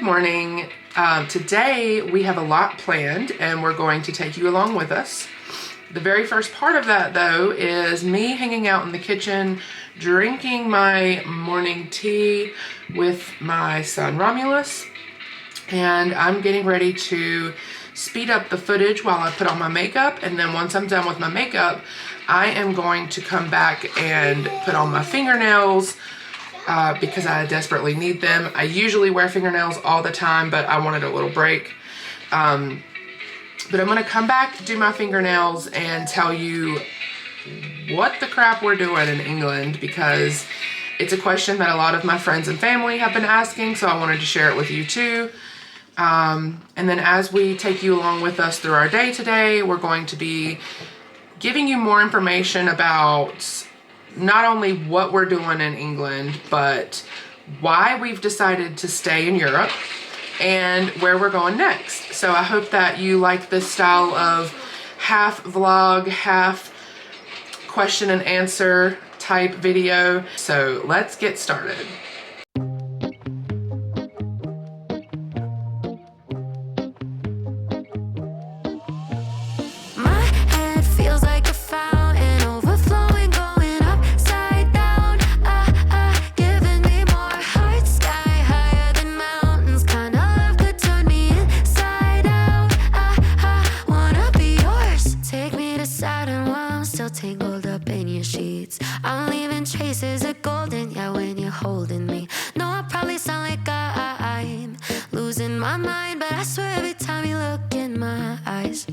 morning. Today we have a lot planned and we're going to take you along with us. The very first part of that though is me hanging out in the kitchen, drinking my morning tea with my son Romulus, and I'm getting ready to speed up the footage while I put on my makeup, and then once I'm done with my makeup, I am going to come back and put on my fingernails because I desperately need them. I usually wear fingernails all the time, but I wanted a little break. But I'm gonna come back, do my fingernails, and tell you what the crap we're doing in England, because it's a question that a lot of my friends and family have been asking, so I wanted to share it with you too. And then as we take you along with us through our day today, we're going to be giving you more information about not only what we're doing in England, but why we've decided to stay in Europe and where we're going next. So I hope that you like this style of half vlog, half question and answer type video. So let's get started. Tangled up in your sheets, I'm leaving traces of golden. Yeah, when you're holding me, no, I probably sound like I'm losing my mind, but I swear every time you look in my eyes,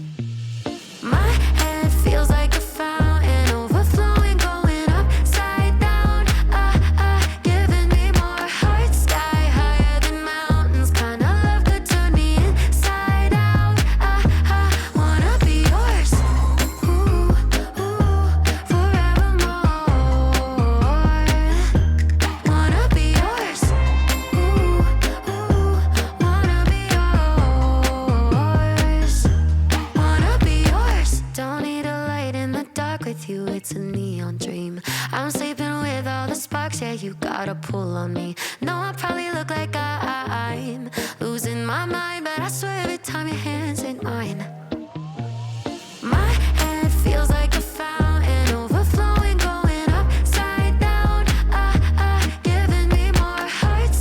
my head feels like a fountain overflowing, going upside down, giving me more heart, sky higher than mountains, kind of love could turn me inside out. Wanna be yours. Ooh, you, it's a neon dream. I'm sleeping with all the sparks, yeah, you got a pull on me. No, I probably look like I'm losing my mind, but I swear every time your hands in mine, my head feels like a fountain overflowing, going upside down, giving me more heart,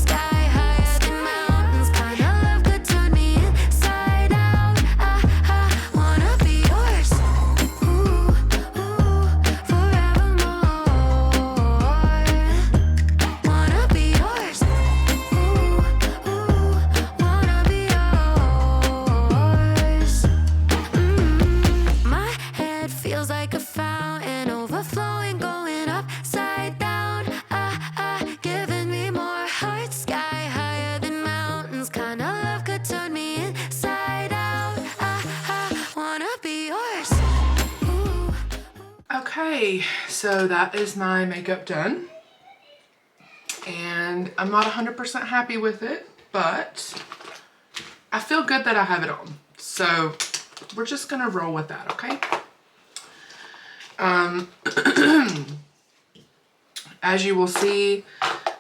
sky higher than mountains, kind of love could turn me inside out. Wanna be yours. Ooh. Okay, so that is my makeup done, and I'm not 100% happy with it, but I feel good that I have it on, so we're just gonna roll with that, okay? As you will see,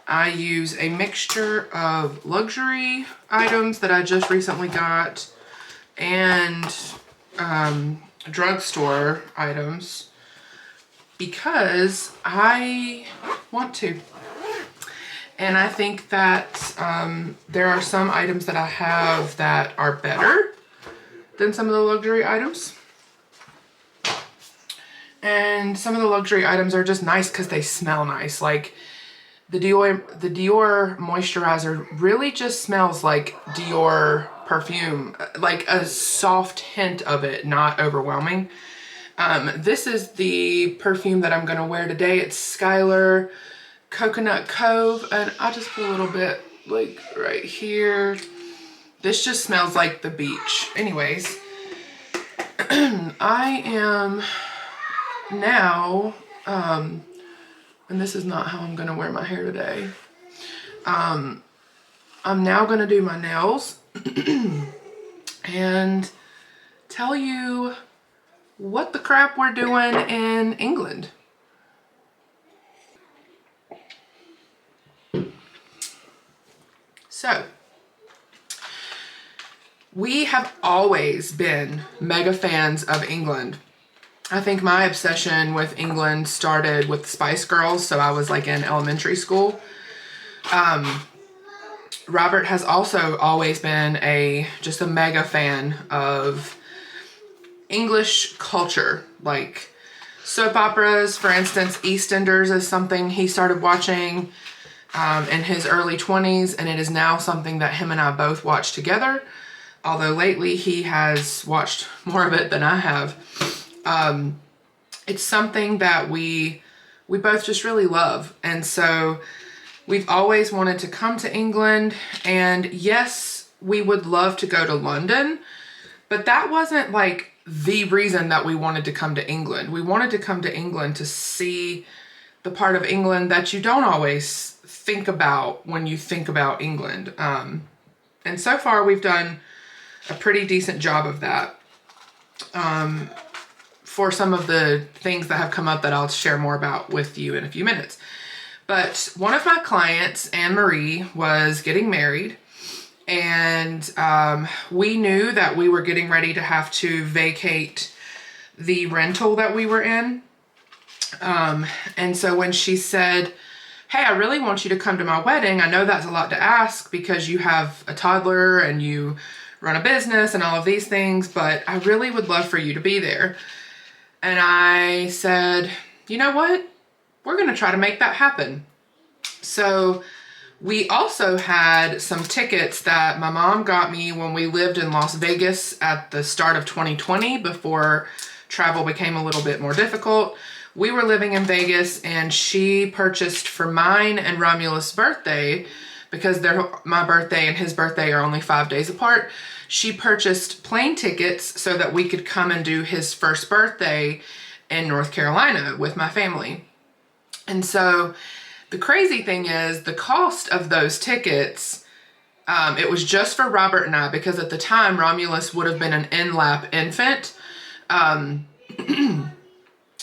I use a mixture of luxury items that I just recently got and drugstore items, because I want to. And I think that there are some items that I have that are better than some of the luxury items. And some of the luxury items are just nice because they smell nice. Like the Dior moisturizer really just smells like Dior perfume, like a soft hint of it, not overwhelming. This is the perfume that I'm gonna wear today. It's Skylar Coconut Cove, and I'll just put a little bit like right here. This just smells like the beach. Anyways, I am now, and this is not how I'm gonna wear my hair today. I'm now gonna do my nails and tell you what the crap we're doing in England. So We have always been mega fans of England. I think my obsession with England started with the Spice Girls, so I was like in elementary school. Robert has also always been just a mega fan of English culture, like soap operas, for instance. EastEnders is something he started watching in his early 20s, and it is now something that him and I both watch together, although lately he has watched more of it than I have. It's something that we both just really love, and so we've always wanted to come to England. And yes, we would love to go to London, but that wasn't like the reason that we wanted to come to England. We wanted to come to England to see the part of England that you don't always think about when you think about England. And so far we've done a pretty decent job of that. For some of the things that have come up that I'll share more about with you in a few minutes. But one of my clients, Anne-Marie, was getting married, and we knew that we were getting ready to have to vacate the rental that we were in. And so when she said, hey, I really want you to come to my wedding, I know that's a lot to ask because you have a toddler and you run a business and all of these things, but I really would love for you to be there. And I said, you know what? We're going to try to make that happen. So we also had some tickets that my mom got me when we lived in Las Vegas at the start of 2020, before travel became a little bit more difficult. We were living in Vegas, and she purchased for mine and Romulus' birthday, because my birthday and his birthday are only 5 days apart. She purchased plane tickets so that we could come and do his first birthday in North Carolina with my family. And so the crazy thing is, the cost of those tickets, it was just for Robert and I, because at the time Romulus would have been an in-lap infant.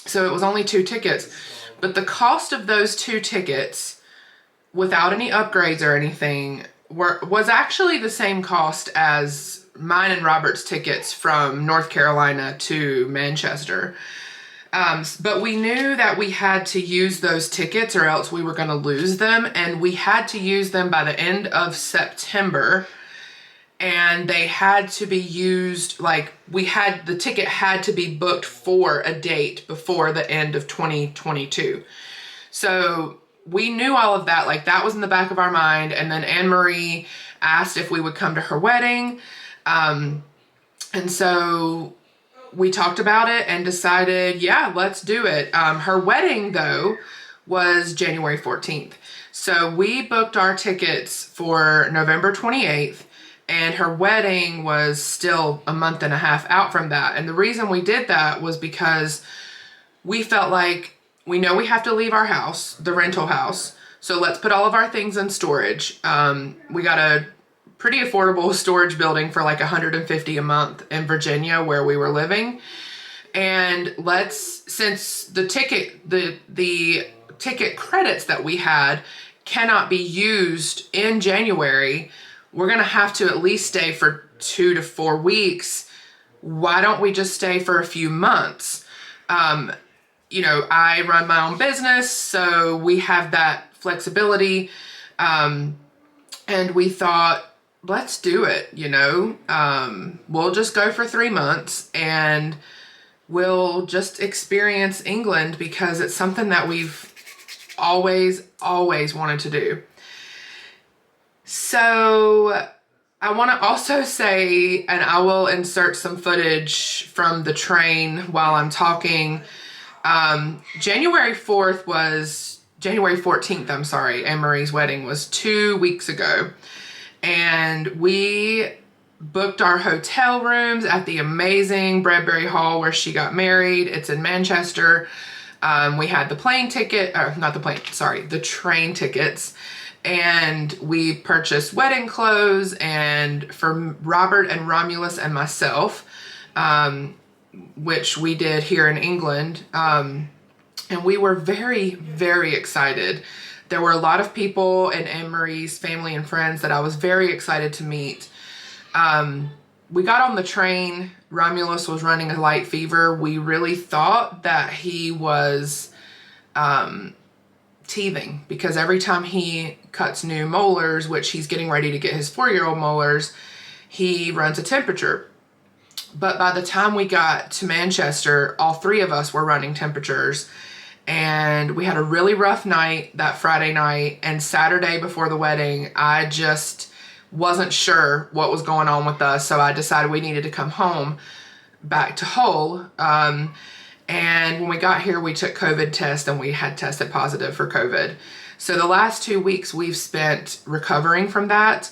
So it was only 2 tickets. But the cost of those 2 tickets, without any upgrades or anything, was actually the same cost as mine and Robert's tickets from North Carolina to Manchester. But we knew that we had to use those tickets or else we were going to lose them. And we had to use them by the end of September. And they had to be used, like the ticket had to be booked for a date before the end of 2022. So we knew all of that, like that was in the back of our mind. And then Anne-Marie asked if we would come to her wedding. And so we talked about it and decided, yeah, let's do it. Her wedding, though, was January 14th. So we booked our tickets for November 28th, and her wedding was still a month and a half out from that. And the reason we did that was because we felt like we know we have to leave our house, the rental house. So let's put all of our things in storage. We got a pretty affordable storage building for like $150 a month in Virginia where we were living. And since the ticket credits that we had cannot be used in January, we're going to have to at least stay for 2 to 4 weeks. Why don't we just stay for a few months? I run my own business, so we have that flexibility. And we thought, let's do it, we'll just go for 3 months and we'll just experience England, because it's something that we've always wanted to do. So I want to also say, and I will insert some footage from the train while I'm talking. January 14th, I'm sorry, Anne-Marie's wedding was 2 weeks ago. And we booked our hotel rooms at the amazing Bradbury Hall where she got married. It's in Manchester. We had the the train tickets. And we purchased wedding clothes, and for Robert and Romulus and myself, which we did here in England. And we were very, very excited. There were a lot of people in Anne-Marie's family and friends that I was very excited to meet. we got on the train. Romulus was running a light fever. We really thought that he was teething, because every time he cuts new molars, which he's getting ready to get his 4-year-old molars, he runs a temperature. But by the time we got to Manchester, all 3 of us were running temperatures, and we had a really rough night that Friday night, and Saturday before the wedding, I just wasn't sure what was going on with us, so I decided we needed to come home back to Hull. And when we got here, we took COVID test, and we had tested positive for COVID. So the last 2 weeks we've spent recovering from that.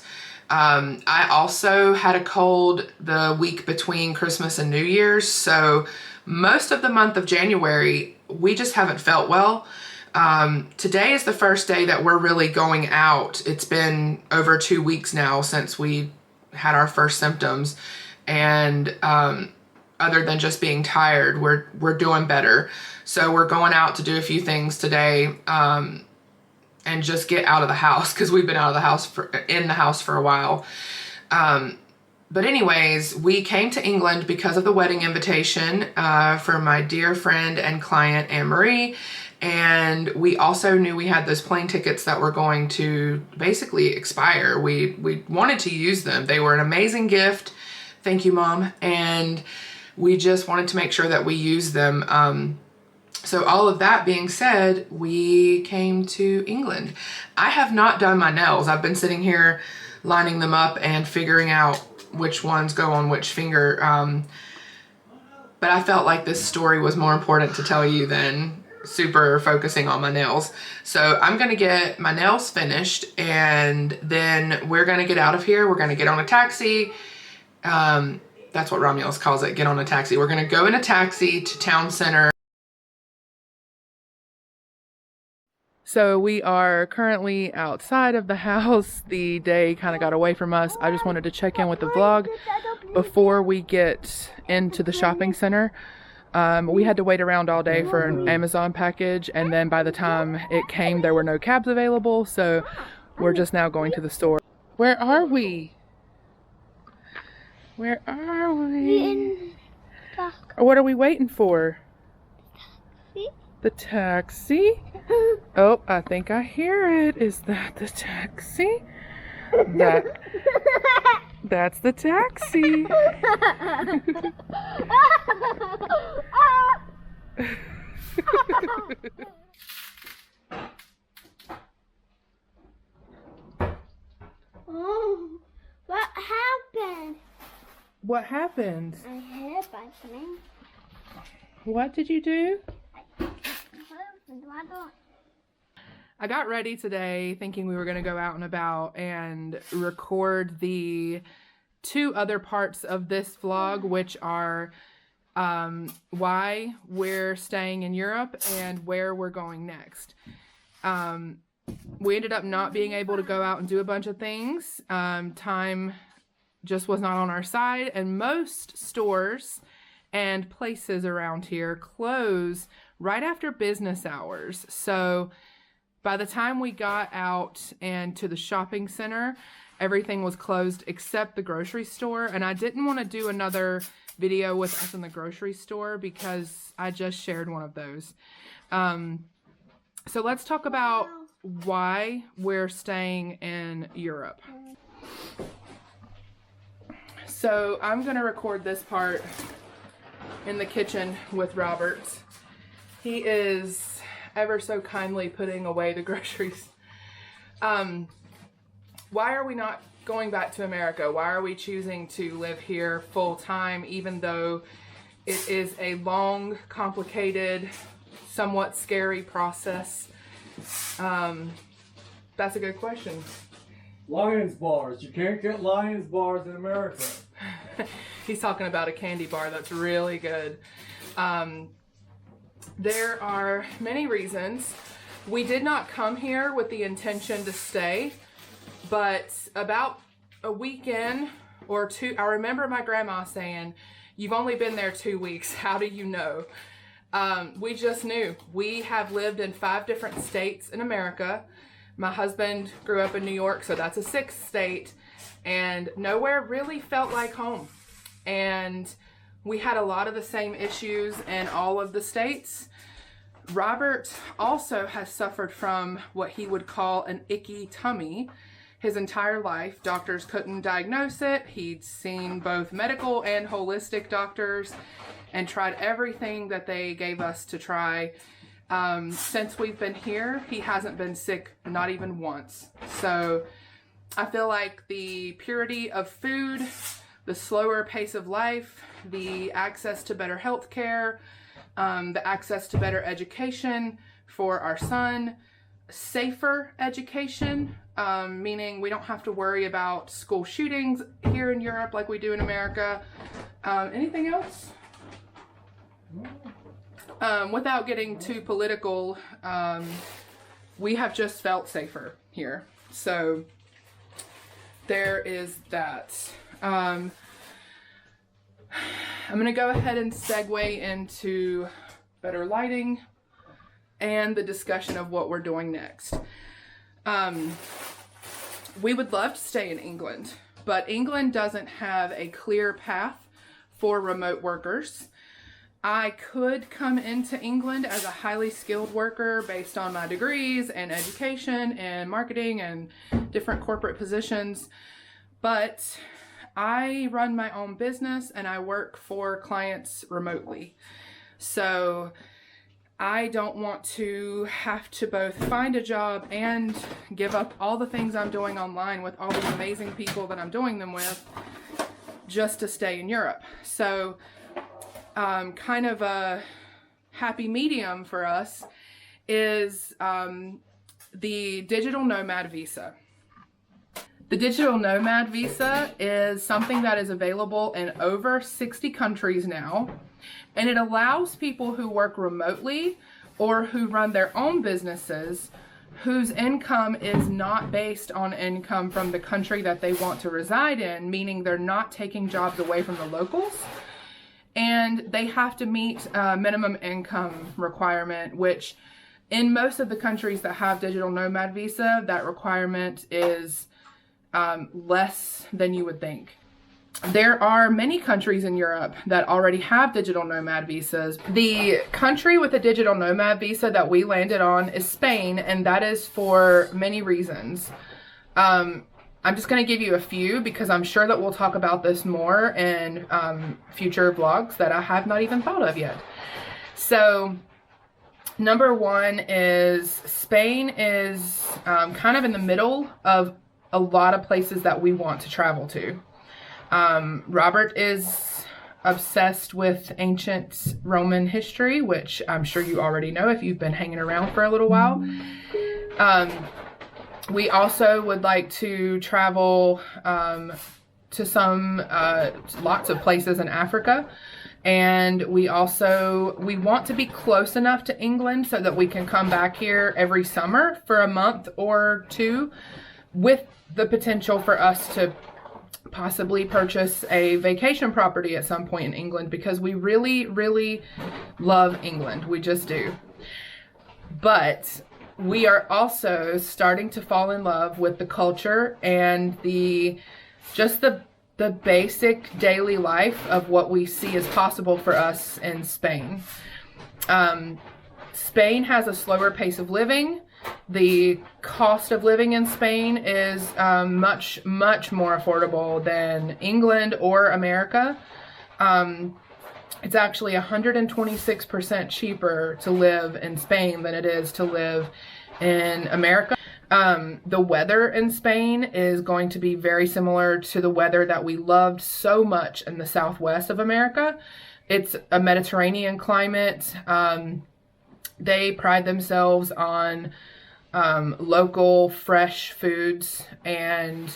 I also had a cold the week between Christmas and New Year's. So most of the month of January, we just haven't felt well. Today is the first day that we're really going out. It's been over 2 weeks now since we had our first symptoms. And, other than just being tired, we're doing better. So we're going out to do a few things today, and just get out of the house, because we've been out of the house in the house for a while. But anyways, we came to England because of the wedding invitation for my dear friend and client Anne-Marie, and we also knew we had those plane tickets that were going to basically expire. We wanted to use them. They were an amazing gift. Thank you, Mom. And we just wanted to make sure that we use them. So all of that being said, we came to England. I have not done my nails. I've been sitting here lining them up and figuring out which ones go on which finger. But I felt like this story was more important to tell you than super focusing on my nails. So I'm gonna get my nails finished, and then we're gonna get out of here. We're gonna get on a taxi. That's what Romulus calls it, get on a taxi. We're gonna go in a taxi to town center. So we are currently outside of the house. The day kind of got away from us. I just wanted to check in with the vlog before we get into the shopping center. We had to wait around all day for an Amazon package, and then by the time it came, there were no cabs available, so we're just now going to the store. Where are we? Where are we? Or what are we waiting for? The taxi? Oh, I think I hear it. Is that the taxi? That's the taxi. Oh, what happened? What happened? I hit something. What did you do? I got ready today thinking we were going to go out and about and record the 2 other parts of this vlog, which are why we're staying in Europe and where we're going next. We ended up not being able to go out and do a bunch of things. Time just was not on our side, and most stores and places around here close right after business hours. So by the time we got out and to the shopping center, everything was closed except the grocery store. And I didn't want to do another video with us in the grocery store because I just shared one of those. So let's talk about why we're staying in Europe. So I'm going to record this part in the kitchen with Robert. He is ever so kindly putting away the groceries. Why are we not going back to America? Why are we choosing to live here full time, even though it is a long, complicated, somewhat scary process? That's a good question. Lions bars. You can't get Lions bars in America. He's talking about a candy bar that's really good. There are many reasons. We did not come here with the intention to stay, but about a weekend or 2, I remember my grandma saying, "You've only been there 2 weeks. How do you know?" We just knew. We have lived in 5 different states in America. My husband grew up in New York, so that's a 6th state, and nowhere really felt like home. and we had a lot of the same issues in all of the states. Robert also has suffered from what he would call an icky tummy his entire life. Doctors couldn't diagnose it. He'd seen both medical and holistic doctors and tried everything that they gave us to try. Since we've been here, he hasn't been sick, not even once. So I feel like the purity of food, the slower pace of life, the access to better health care, the access to better education for our son, safer education, meaning we don't have to worry about school shootings here in Europe like we do in America. Anything else? Without getting too political, we have just felt safer here. So there is that. I'm going to go ahead and segue into better lighting and the discussion of what we're doing next. We would love to stay in England, but England doesn't have a clear path for remote workers. I could come into England as a highly skilled worker based on my degrees and education and marketing and different corporate positions, but I run my own business and I work for clients remotely. So I don't want to have to both find a job and give up all the things I'm doing online with all the amazing people that I'm doing them with just to stay in Europe. So kind of a happy medium for us is the Digital Nomad Visa. The Digital Nomad Visa is something that is available in over 60 countries now, and it allows people who work remotely or who run their own businesses whose income is not based on income from the country that they want to reside in, meaning they're not taking jobs away from the locals, and they have to meet a minimum income requirement, which in most of the countries that have Digital Nomad Visa, that requirement is less than you would think. There are many countries in Europe that already have Digital Nomad Visas. The country with a Digital Nomad Visa that we landed on is Spain, and that is for many reasons. I'm just going to give you a few because I'm sure that we'll talk about this more in future vlogs that I have not even thought of yet. So number one is Spain is kind of in the middle of a lot of places that we want to travel to. Robert is obsessed with ancient Roman history, which I'm sure you already know if you've been hanging around for a little while. We also would like to travel to some lots of places in Africa. And we want to be close enough to England so that we can come back here every summer for a month or two, with the potential for us to possibly purchase a vacation property at some point in England, because we really, really love England. We just do. But we are also starting to fall in love with the culture and the basic daily life of what we see as possible for us in Spain. Spain has a slower pace of living. The cost of living in Spain is much, much more affordable than England or America. It's actually 126% cheaper to live in Spain than it is to live in America. The weather in Spain is going to be very similar to the weather that we loved so much in the southwest of America. It's a Mediterranean climate. They pride themselves on local fresh foods, and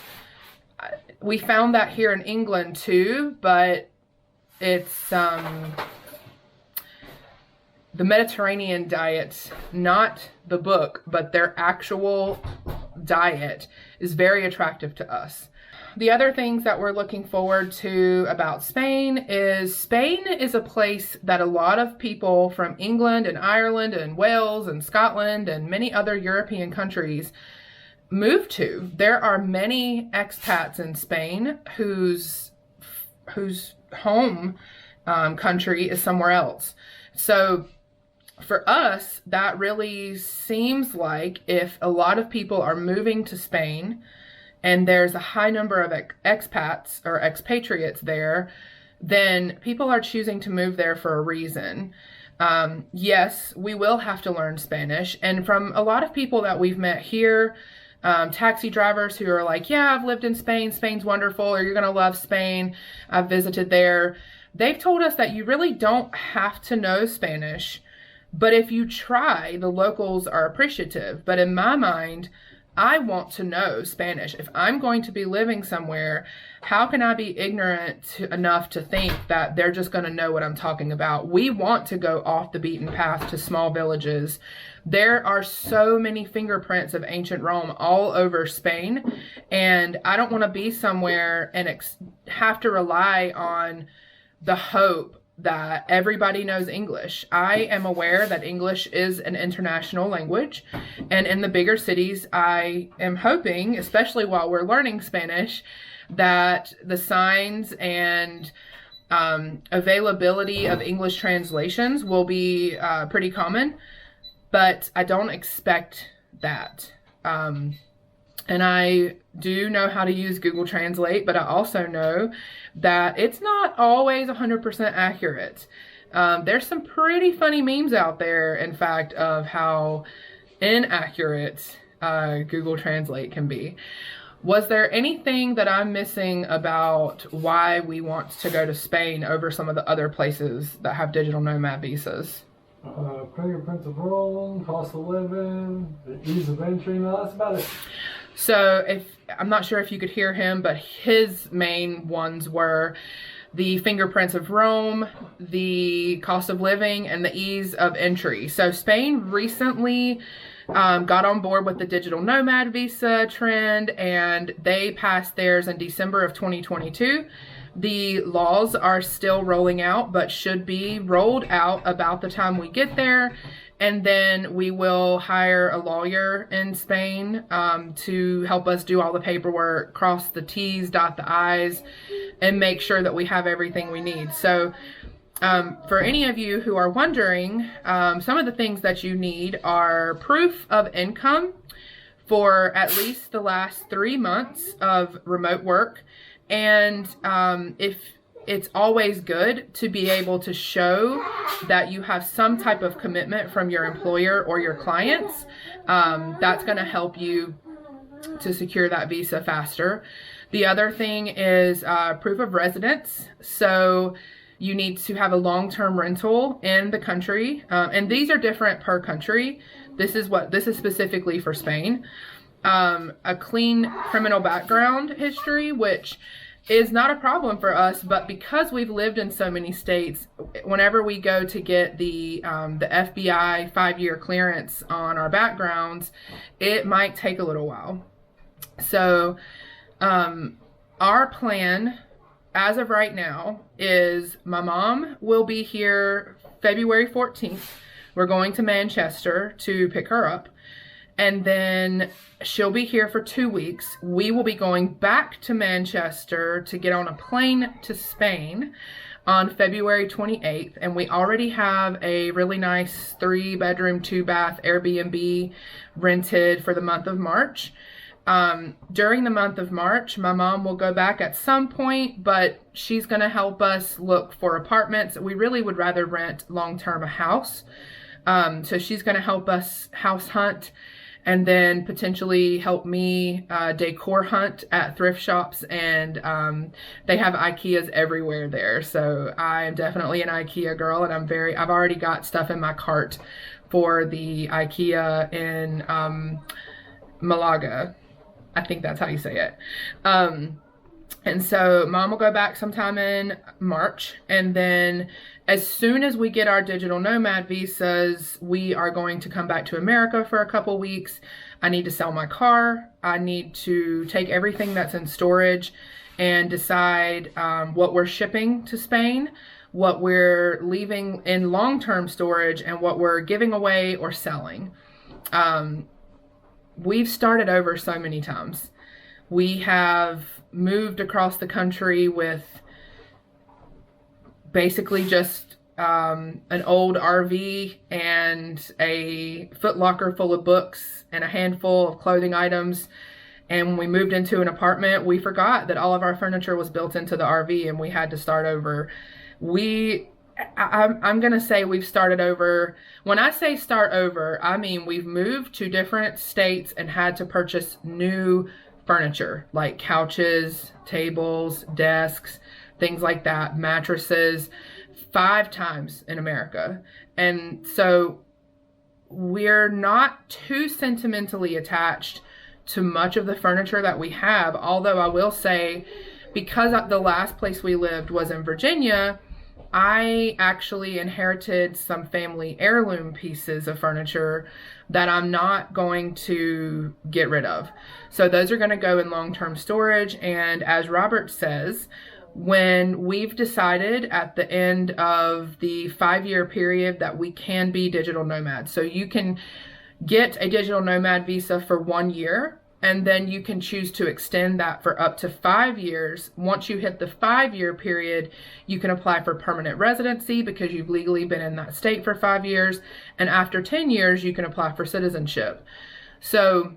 we found that here in England too, but it's the Mediterranean diet, not the book, but their actual diet is very attractive to us. The other things that we're looking forward to about Spain is a place that a lot of people from England and Ireland and Wales and Scotland and many other European countries move to. There are many expats in Spain whose whose home country is somewhere else. So for us, that really seems like if a lot of people are moving to Spain and there's a high number of expats or expatriates there, then people are choosing to move there for a reason. Yes, we will have to learn Spanish. And from a lot of people that we've met here, taxi drivers who are like, yeah, I've lived in Spain. Spain's wonderful, or you're going to love Spain. I've visited there. They've told us that you really don't have to know Spanish, but if you try, the locals are appreciative. But in my mind, I want to know Spanish. If I'm going to be living somewhere, how can I be ignorant enough to think that they're just going to know what I'm talking about? We want to go off the beaten path to small villages. There are so many fingerprints of ancient Rome all over Spain, and I don't want to be somewhere and have to rely on the hope that everybody knows English. I am aware that English is an international language, and in the bigger cities, I am hoping, especially while we're learning Spanish, that the signs and availability of English translations will be pretty common, but I don't expect that. And I do know how to use Google Translate, but I also know that it's not always 100% accurate. There's some pretty funny memes out there, in fact, of how inaccurate Google Translate can be. Was there anything that I'm missing about why we want to go to Spain over some of the other places that have digital nomad visas? Fingerprints of Rome, cost of living, the ease of entry. No, that's about it. So I'm not sure if you could hear him, but his main ones were the fingerprints of Rome, the cost of living, and the ease of entry. So Spain recently got on board with the digital nomad visa trend, and they passed theirs in December of 2022. The laws are still rolling out, but should be rolled out about the time we get there. And then we will hire a lawyer in Spain to help us do all the paperwork, cross the T's, dot the I's, and make sure that we have everything we need. So for any of you who are wondering, some of the things that you need are proof of income for at least the last 3 months of remote work. And if it's always good to be able to show that you have some type of commitment from your employer or your clients. That's going to help you to secure that visa faster. The other thing is proof of residence. So you need to have a long-term rental in the country. And these are different per country. This is specifically for Spain. A clean criminal background history, which is not a problem for us, but because we've lived in so many states, whenever we go to get the FBI 5-year clearance on our backgrounds, it might take a little while. So our plan as of right now is my mom will be here February 14th. We're going to Manchester to pick her up. And then she'll be here for 2 weeks. We will be going back to Manchester to get on a plane to Spain on February 28th. And we already have a really nice 3-bedroom, 2-bath Airbnb rented for the month of March. During the month of March, my mom will go back at some point, but she's going to help us look for apartments. We really would rather rent long-term a house. So she's going to help us house hunt, and then potentially help me decor hunt at thrift shops. And they have IKEAs everywhere there. So I am definitely an IKEA girl, and I've already got stuff in my cart for the IKEA in Malaga. I think that's how you say it. And so mom will go back sometime in March, and then as soon as we get our digital nomad visas, we are going to come back to America for a couple weeks. I need to sell my car. I need to take everything that's in storage and decide what we're shipping to Spain, what we're leaving in long-term storage, and what we're giving away or selling. We've started over so many times. We have moved across the country with basically just an old RV and a Foot Locker full of books and a handful of clothing items. And when we moved into an apartment, we forgot that all of our furniture was built into the RV and we had to start over. I'm going to say we've started over. When I say start over, I mean we've moved to different states and had to purchase new furniture like couches, tables, desks, things like that, mattresses, 5 times in America. And so we're not too sentimentally attached to much of the furniture that we have. Although I will say, because the last place we lived was in Virginia, I actually inherited some family heirloom pieces of furniture that I'm not going to get rid of. So those are going to go in long-term storage. And as Robert says, when we've decided at the end of the 5-year period that we can be digital nomads. So you can get a digital nomad visa for 1 year, and then you can choose to extend that for up to 5 years. Once you hit the 5-year period, you can apply for permanent residency because you've legally been in that state for 5 years. And after 10 years, you can apply for citizenship. So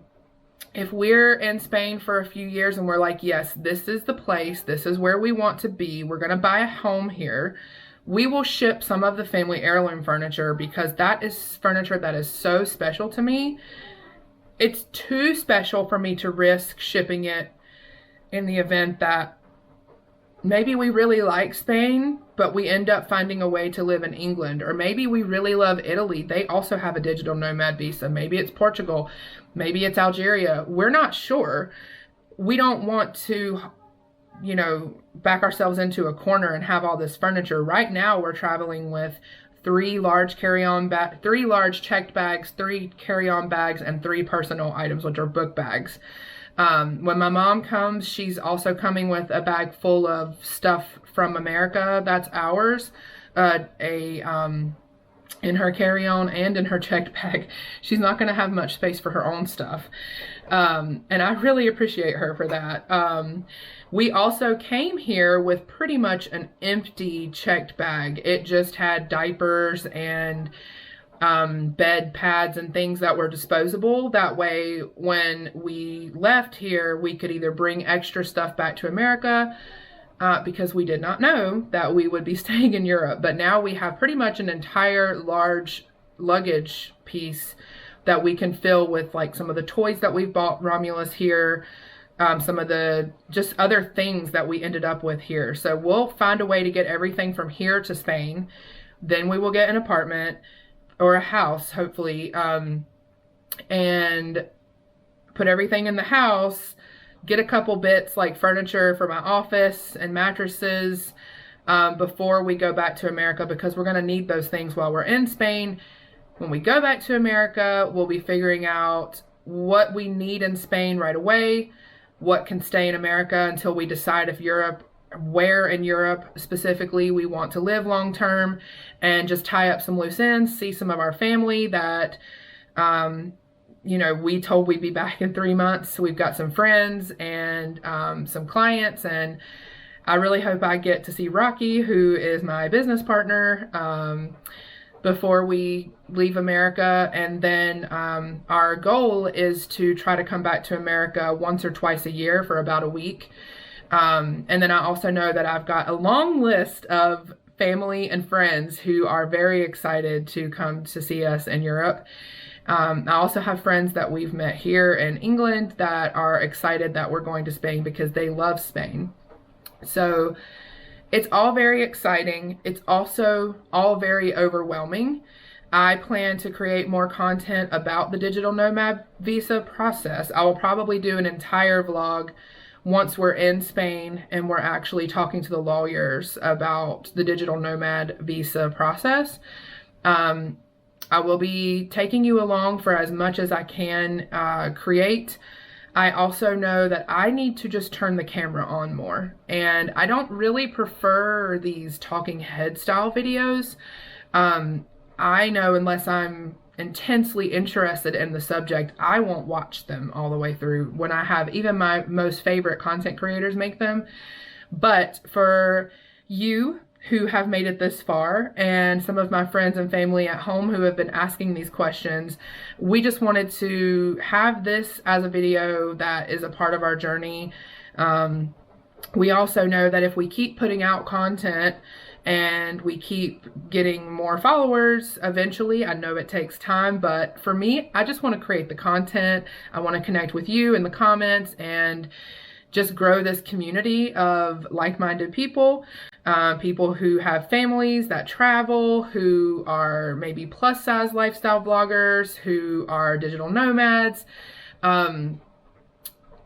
if we're in Spain for a few years and we're like, yes, this is the place, this is where we want to be, we're going to buy a home here, we will ship some of the family heirloom furniture because that is furniture that is so special to me. It's too special for me to risk shipping it in the event that maybe we really like Spain, but we end up finding a way to live in England. Or maybe we really love Italy. They also have a digital nomad visa. Maybe it's Portugal. Maybe it's Algeria. We're not sure. We don't want to, back ourselves into a corner and have all this furniture. Right now, we're traveling with 3 large checked bags, 3 carry-on bags, and 3 personal items, which are book bags. When my mom comes, she's also coming with a bag full of stuff from America. That's ours. In her carry-on and in her checked bag. She's not going to have much space for her own stuff. And I really appreciate her for that. We also came here with pretty much an empty checked bag. It just had diapers and bed pads and things that were disposable. That way, when we left here, we could either bring extra stuff back to America because we did not know that we would be staying in Europe. But now we have pretty much an entire large luggage piece that we can fill with like some of the toys that we've bought Romulus here, some of the just other things that we ended up with here. So we'll find a way to get everything from here to Spain. Then we will get an apartment or a house, hopefully, and put everything in the house, get a couple bits like furniture for my office and mattresses before we go back to America, because we're going to need those things while we're in Spain. When we go back to America, we'll be figuring out what we need in Spain right away, what can stay in America until we decide where in Europe specifically we want to live long term, and just tie up some loose ends, see some of our family that, we told we'd be back in 3 months. So we've got some friends and some clients, and I really hope I get to see Rocky, who is my business partner, before we leave America. And then our goal is to try to come back to America once or twice a year for about a week. And then I also know that I've got a long list of family and friends who are very excited to come to see us in Europe. I also have friends that we've met here in England that are excited that we're going to Spain because they love Spain. So it's all very exciting. It's also all very overwhelming. I plan to create more content about the digital nomad visa process. I will probably do an entire vlog once we're in Spain and we're actually talking to the lawyers about the digital nomad visa process. I will be taking you along for as much as I can create. I also know that I need to just turn the camera on more. And I don't really prefer these talking head style videos. I know unless I'm intensely interested in the subject, I won't watch them all the way through when I have even my most favorite content creators make them. But for you who have made it this far, and some of my friends and family at home who have been asking these questions. We just wanted to have this as a video that is a part of our journey. We also know that if we keep putting out content and we keep getting more followers, eventually, I know it takes time, but for me, I just want to create the content. I want to connect with you in the comments and just grow this community of like-minded people, people who have families that travel, who are maybe plus-size lifestyle bloggers, who are digital nomads.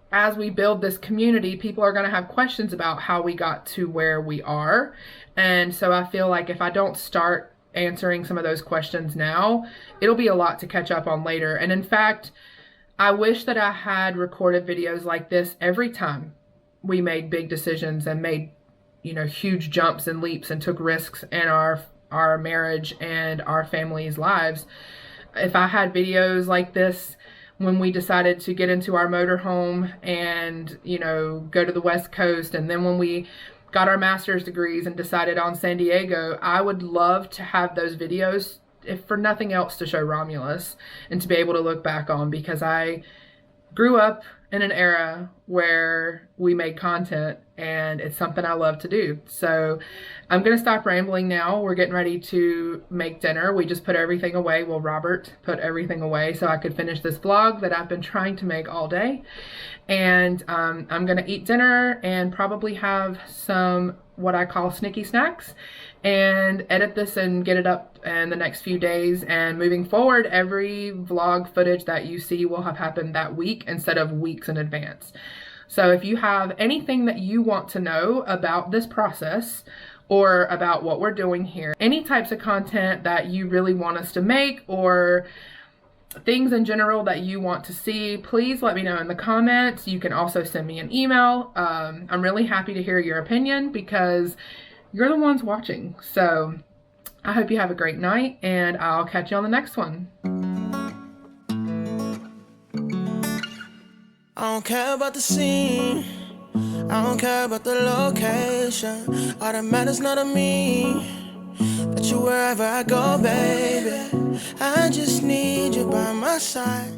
As we build this community, people are going to have questions about how we got to where we are. And so I feel like if I don't start answering some of those questions now, it'll be a lot to catch up on later. And in fact, I wish that I had recorded videos like this every time we made big decisions and made, huge jumps and leaps and took risks in our marriage and our family's lives. If I had videos like this when we decided to get into our motorhome and, go to the West Coast, and then when we got our master's degrees and decided on San Diego, I would love to have those videos, if for nothing else, to show Romulus and to be able to look back on, because I grew up in an era where we made content and it's something I love to do. So I'm going to stop rambling now. We're getting ready to make dinner. We just put everything away. Well, Robert put everything away so I could finish this vlog that I've been trying to make all day. And I'm going to eat dinner and probably have some what I call sneaky snacks and edit this and get it up in the next few days. And moving forward, every vlog footage that you see will have happened that week instead of weeks in advance. So if you have anything that you want to know about this process or about what we're doing here, any types of content that you really want us to make, or things in general that you want to see, please let me know in the comments. You can also send me an email. I'm really happy to hear your opinion because you're the ones watching. So I hope you have a great night, and I'll catch you on the next one. I don't care about the scene, I don't care about the location. All that matters not to me, that you wherever I go, baby. I just need you by my side.